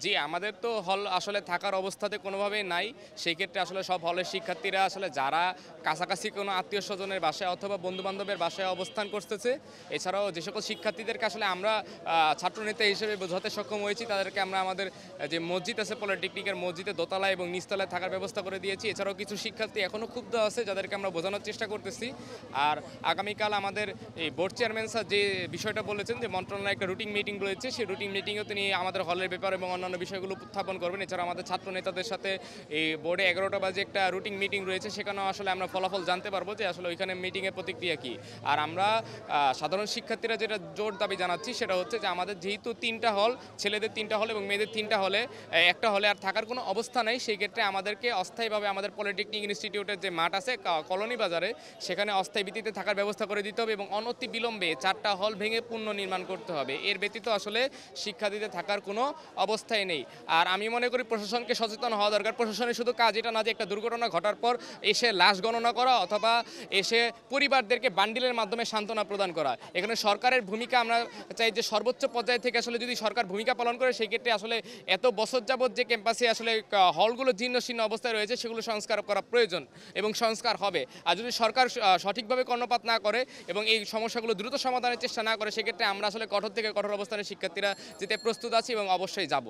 জি, আমাদের তো হল আসলে থাকার অবস্থাতে কোনোভাবেই নাই। সেই ক্ষেত্রে আসলে সব হলের শিক্ষার্থীরা আসলে যারা কাছাকাছি কোনো আত্মীয়স্বজনের বাসায় অথবা বন্ধু-বান্ধবের বাসায় অবস্থান করতেছে, এছাড়াও যে সকল শিক্ষার্থীদেরকে আসলে আমরা ছাত্রনেতা হিসেবে বোঝাতে সক্ষম হয়েছি, তাদেরকে আমরা আমাদের যে মসজিদ আছে পলিটেকনিকের মসজিদে দোতলায় এবং নিচতলায় থাকার ব্যবস্থা করে দিয়েছি। এছাড়াও কিছু শিক্ষার্থী এখনও ক্ষুব্ধ আছে, যাদেরকে আমরা বোঝানোর চেষ্টা করতেছি। আর আগামীকাল আমাদের এই বোর্ড চেয়ারম্যান স্যার যে বিষয়টা বলেছেন যে মন্ত্রণালয়ে একটা রুটিন মিটিং রয়েছে, সেই রুটিন মিটিংয়েও তিনি আমাদের হলের ব্যাপার এবং অন্যান্য বিষয়গুলো উত্থাপন করবেন। এছাড়া আমাদের ছাত্র নেতাদের সাথে এই বোর্ডে 11টা বাজে একটা রুটিন মিটিং রয়েছে, সেখানেও আসলে আমরা ফলাফল জানতে পারবো যে আসলে ওইখানে মিটিংয়ের প্রতিক্রিয়া কী। আর আমরা সাধারণ শিক্ষার্থীরা যেটা জোর দাবি জানাচ্ছি সেটা হচ্ছে যে আমাদের যেহেতু 3টা হল, ছেলেদের 3টা হল এবং মেয়েদের 3টা হলে, একটা হলে আর থাকার কোনো অবস্থা নেই। সেই ক্ষেত্রে আমাদেরকে অস্থায়ীভাবে আমাদের পলিটেকনিক ইনস্টিটিউটের যে মাঠ আছে কলোনি বাজারে, সেখানে অস্থায়ী ভিত্তিতে থাকার ব্যবস্থা করে দিতে হবে এবং অনতি বিলম্বে 4টা হল ভেঙে পুনর্নির্মাণ করতে হবে। এর ব্যতীত আসলে শিক্ষার্থীদের থাকার কোনো অবস্থাই নেই। আর আমি মনে করি প্রশাসনকে সচেতন হওয়া দরকার। প্রশাসনের শুধু কাজ এটা না যে একটা দুর্ঘটনা ঘটার পর এসে লাশ গণনা করা অথবা এসে পরিবারদেরকে বান্ডিলের মাধ্যমে সান্ত্বনা প্রদান করা। এখানে সরকারের ভূমিকা আমরা চাই যে সর্বোচ্চ পর্যায় থেকে আসলে যদি সরকার ভূমিকা পালন করে, সেই ক্ষেত্রে আসলে এত বছর যাবৎ যে ক্যাম্পাসে আসলে হলগুলো জীর্ণশীর্ণ অবস্থায় রয়েছে, সেগুলো সংস্কার করা প্রয়োজন এবং সংস্কার হবে। আর যদি সরকার সঠিকভাবে কর্ণপাত না করে এবং এই সমস্যাগুলো দ্রুত সমাধানের চেষ্টা না করে, সেক্ষেত্রে আমরা আসলে কঠোর থেকে কঠোর অবস্থানে শিক্ষার্থীরা যেতে প্রস্তুত আছি এবং অবশ্যই যাব।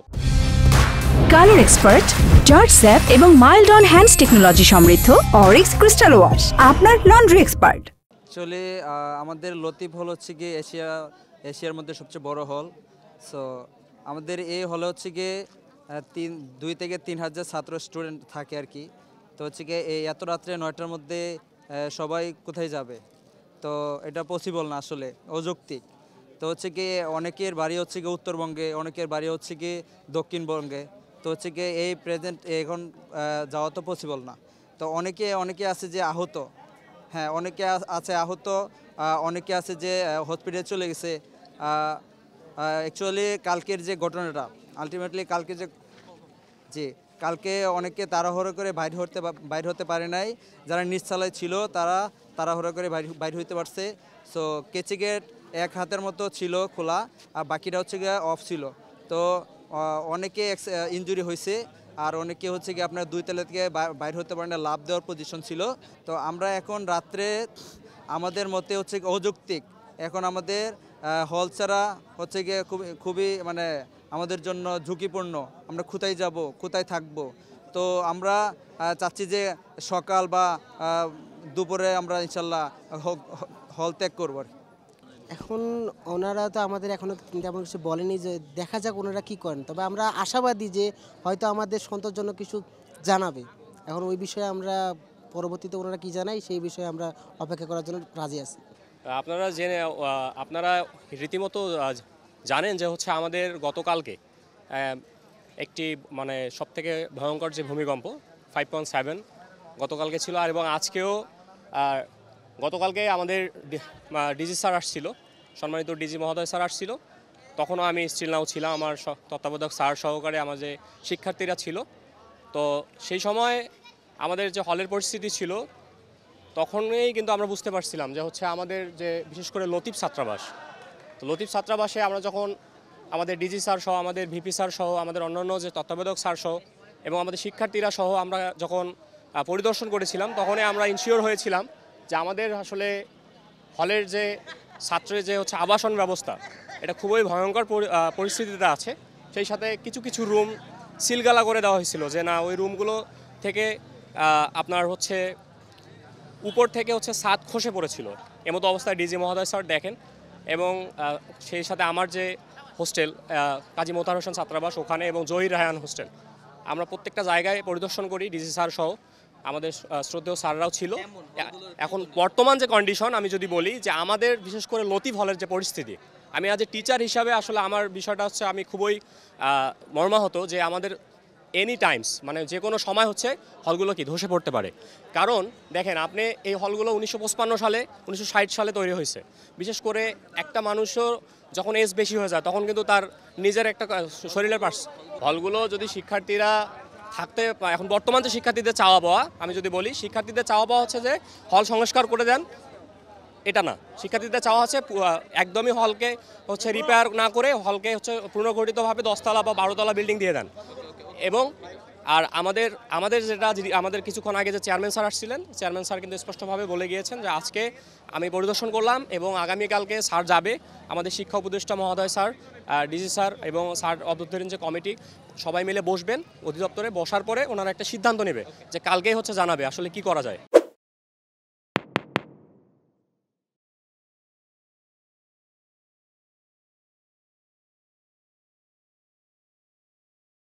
কালার এক্সপার্ট, জর্জ স্যাপ এবং মাইল্ড অন হ্যান্ডস টেকনোলজি সমৃদ্ধ অরিক্স ক্রিস্টাল ওয়াশ আপনার লন্ড্রি এক্সপার্ট। অ্যাকচুয়ালি আমাদের লতিফ হল হচ্ছে গিয়ে এশিয়ার মধ্যে সবচেয়ে বড় হল। সো আমাদের এই হলে হচ্ছে গিয়ে 2 থেকে 3 হাজার ছাত্র স্টুডেন্ট থাকে আর কি। তো হচ্ছে গিয়ে এই এত রাত্রে 9টার মধ্যে সবাই কোথায় যাবে? তো এটা পসিবল না, আসলে অযৌক্তিক। তো হচ্ছে গিয়ে অনেকের বাড়ি হচ্ছে গিয়ে উত্তরবঙ্গে, অনেকের বাড়ি হচ্ছে গিয়ে দক্ষিণবঙ্গে। তো হচ্ছে গিয়ে এই প্রেজেন্ট এখন যাওয়া তো পসিবল না। তো অনেকে আছে যে আহত, হ্যাঁ অনেকে আছে আহত, অনেকে আছে যে হসপিটালে চলে গেছে। অ্যাকচুয়ালি কালকের যে ঘটনাটা, আলটিমেটলি কালকে যে জি কালকে অনেকে তাড়াহুড়ো করে বাইর হতে পারে নাই। যারা নিচতলায় ছিল তারা তাড়াহুড়ো করে বাইর হইতে পারছে। সো কেচি গেট এক হাতের মতো ছিল খোলা, আর বাকিটা হচ্ছে গিয়ে অফ ছিল। তো অনেকে ইনজুরি হয়েছে, আর অনেকে হচ্ছে গিয়ে আপনার 2 তলা থেকে বাইর হতে পারে না, লাভ দেওয়ার পজিশন ছিল। তো আমরা এখন রাত্রে আমাদের মতে হচ্ছে অযৌক্তিক, এখন আমাদের হল ছাড়া হচ্ছে গিয়ে খুবই মানে আমাদের জন্য ঝুঁকিপূর্ণ। আমরা কোথায় যাব, কোথায় থাকব? তো আমরা চাচ্ছি যে সকাল বা দুপুরে আমরা ইনশাল্লাহ হল ত্যাগ করবো। এখন ওনারা তো আমাদের এখনও তেমন কিছু বলেনি, যে দেখা যাক ওনারা কী করেন। তবে আমরা আশাবাদী যে হয়তো আমাদের সন্তোষজনক কিছু জানাবে। এখন ওই বিষয়ে আমরা পরবর্তীতে ওনারা কী জানায় সেই বিষয়ে আমরা অপেক্ষা করার জন্য রাজি আছি। আপনারা রীতিমতো জানেন যে হচ্ছে আমাদের গতকালকে একটি মানে সবথেকে ভয়ঙ্কর যে ভূমিকম্প 5.7 গতকালকে ছিল। আর এবং আজকেও গতকালকে আমাদের ডিজি স্যার আসছিল, সম্মানিত ডিজি মহোদয় স্যার আসছিল। তখনও আমি স্টিল নাও ছিলাম, আমার তত্ত্বাবধায়ক স্যার সহকারে আমার যে শিক্ষার্থীরা ছিল। তো সেই সময় আমাদের যে হলের পরিস্থিতি ছিল, তখনই কিন্তু আমরা বুঝতে পারছিলাম যে হচ্ছে আমাদের যে বিশেষ করে লতিফ ছাত্রাবাস, তো লতিফ ছাত্রাবাসে আমরা যখন আমাদের ডিজি স্যার সহ, আমাদের ভিপি স্যার সহ, আমাদের অন্যান্য যে তত্ত্বাবধায়ক স্যার সহ এবং আমাদের শিক্ষার্থীরা সহ আমরা যখন পরিদর্শন করেছিলাম, তখনই আমরা ইনশিওর হয়েছিলাম যে আমাদের আসলে হলের যে ছাত্রের যে হচ্ছে আবাসন ব্যবস্থা, এটা খুবই ভয়ঙ্কর পরিস্থিতিতে আছে। সেই সাথে কিছু কিছু রুম সিলগালা করে দেওয়া হয়েছিল, যে না ওই রুমগুলো থেকে আপনার হচ্ছে উপর থেকে হচ্ছে ছাদ খসে পড়েছিল। এমতো অবস্থায় ডিজি মহোদয় স্যার দেখেন। এবং সেই সাথে আমার যে হোস্টেল কাজী মোতাহার হোসেন ছাত্রাবাস, ওখানে এবং জহির রায়হান হোস্টেল, আমরা প্রত্যেকটা জায়গায় পরিদর্শন করি, ডিজি স্যার সহ আমাদের শ্রদ্ধেয় স্যাররাও ছিল। এখন বর্তমান যে কন্ডিশন আমি যদি বলি, যে আমাদের বিশেষ করে লতিফ হলের যে পরিস্থিতি, আমি আজ টিচার হিসাবে আসলে আমার বিষয়টা হচ্ছে আমি খুবই মর্মাহত যে আমাদের এনি টাইমস মানে যে কোনো সময় হচ্ছে হলগুলো কি ধসে পড়তে পারে। কারণ দেখেন আপনি এই হলগুলো 1955 সালে 1960 সালে তৈরি হয়েছে। বিশেষ করে একটা মানুষও যখন এজ বেশি হয়ে যায়, তখন কিন্তু তার নিজের একটা শরীরের পার্টস, হলগুলো যদি শিক্ষার্থীরা থাকতে, এখন বর্তমান যে শিক্ষার্থীদের চাওয়া পাওয়া আমি যদি বলি, শিক্ষার্থীদের চাওয়া পাওয়া হচ্ছে যে হল সংস্কার করে দেন এটা না, শিক্ষার্থীদের চাওয়া আছে একদমই হলকে হচ্ছে রিপেয়ার না করে হলকে হচ্ছে পুনর্গঠিতভাবে 10তলা বা 12তলা বিল্ডিং দিয়ে দেন। এবং আর আমাদের যেটা আমাদের কিছুক্ষণ আগে যে চেয়ারম্যান স্যার আসছিলেন, চেয়ারম্যান স্যার কিন্তু স্পষ্টভাবে বলে গিয়েছেন যে আজকে আমি পরিদর্শন করলাম এবং আগামীকালকে স্যার যাবে, আমাদের শিক্ষা উপদেষ্টা মহোদয় স্যার, ডিজি স্যার এবং স্যার অভ্যন্তরীণ যে কমিটি সবাই মিলে বসবেন অধিদপ্তরে, বসার পরে ওনারা একটা সিদ্ধান্ত নেবে যে কালকেই হচ্ছে জানাবে আসলে কি করা যায়।